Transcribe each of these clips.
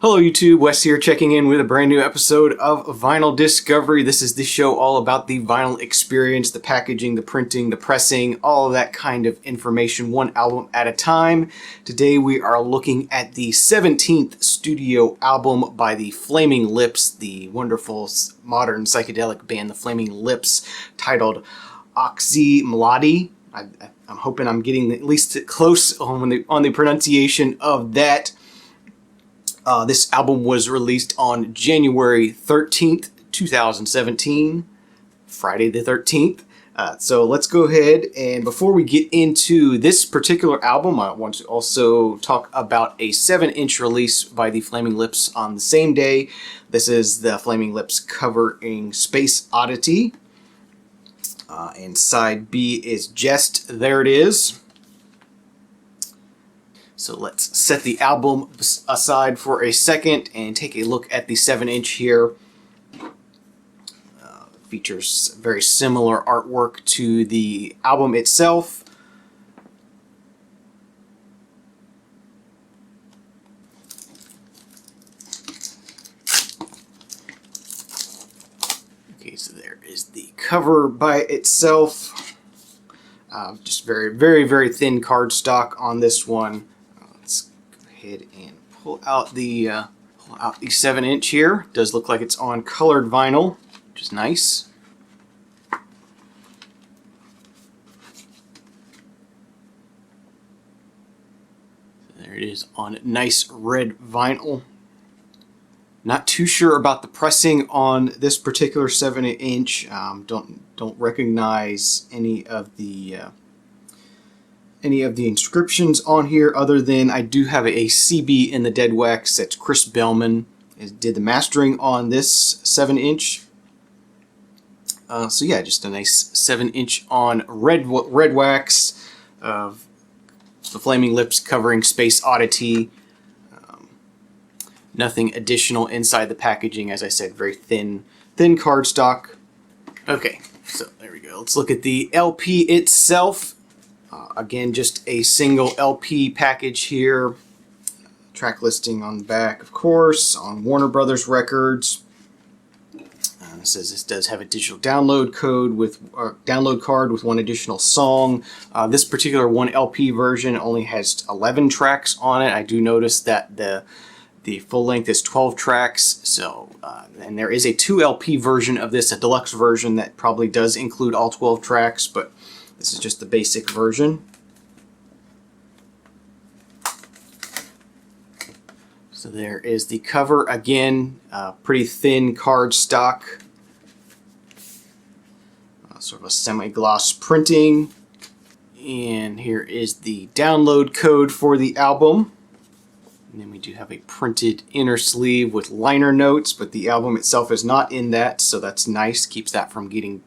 Hello YouTube, Wes here checking in with a brand new episode of Vinyl Discovery. This is the show all about the vinyl experience, the packaging, the printing, the pressing, all of that kind of information, one album at a time. Today we are looking at the 17th studio album by the Flaming Lips, the wonderful modern psychedelic band The Flaming Lips, titled Oczy Mlody. I'm hoping I'm getting at least close on the pronunciation of that. This album was released on January 13th, 2017, Friday the 13th. So let's go ahead, and before we get into this particular album, I want to also talk about a 7-inch release by the Flaming Lips on the same day. This is the Flaming Lips covering Space Oddity. And side B is Jest. There it is. So let's set the album aside for a second and take a look at the 7-inch here. Features very similar artwork to the album itself. Okay, so there is the cover by itself. Just very thin cardstock on this one. Let's go ahead and pull out the 7-inch here. It does look like it's on colored vinyl, which is nice. There it is on nice red vinyl. Not too sure about the pressing on this particular 7-inch. Don't recognize any of the inscriptions on here, other than I do have a CB in the dead wax. That's Chris Bellman did the mastering on this 7-inch. So yeah, just a nice 7-inch on red wax of the Flaming Lips covering Space Oddity. Nothing additional inside the packaging. As I said, very thin cardstock. Okay, so there we go. Let's look at the LP itself. Again, just a single LP package here. Track listing on the back, of course, on Warner Brothers Records. It says this does have a digital download code with download card with one additional song. This particular 1LP version only has 11 tracks on it. I do notice that the full length is 12 tracks. So, and there is a 2LP version of this, a deluxe version that probably does include all 12 tracks, but this is just the basic version. So there is the cover. Again, pretty thin cardstock. Sort of a semi-gloss printing. And here is the download code for the album. And then we do have a printed inner sleeve with liner notes, but the album itself is not in that, so that's nice. Keeps that from getting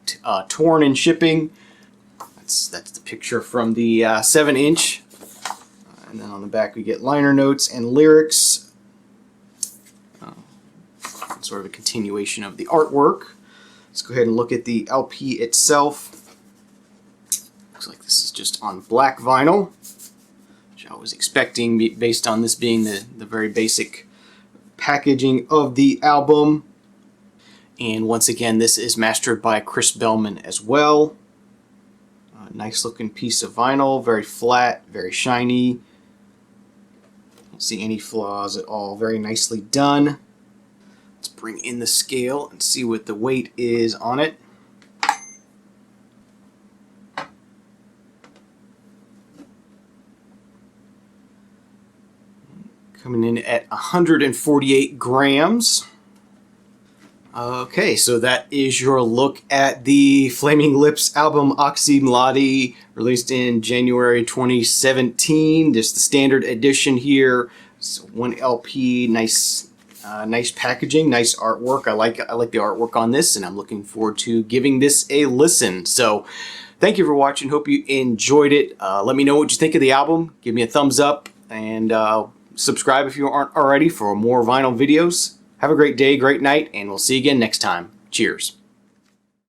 torn in shipping. That's the picture from the 7-inch. And then on the back we get liner notes and lyrics. Sort of a continuation of the artwork. Let's go ahead and look at the LP itself. Looks like this is just on black vinyl, which I was expecting based on this being the very basic packaging of the album. And once again, this is mastered by Chris Bellman as well. Nice looking piece of vinyl, very flat, very shiny. Don't see any flaws at all, very nicely done. Let's bring in the scale and see what the weight is on it. Coming in at 148 grams. Okay, so that is your look at the Flaming Lips album Oczy Mlody, released in January 2017. Just the standard edition here. So 1LP, nice packaging, nice artwork. I like the artwork on this, and I'm looking forward to giving this a listen. So thank you for watching. Hope you enjoyed it. Let me know what you think of the album. Give me a thumbs up, and subscribe if you aren't already for more vinyl videos. Have a great day, great night, and we'll see you again next time. Cheers.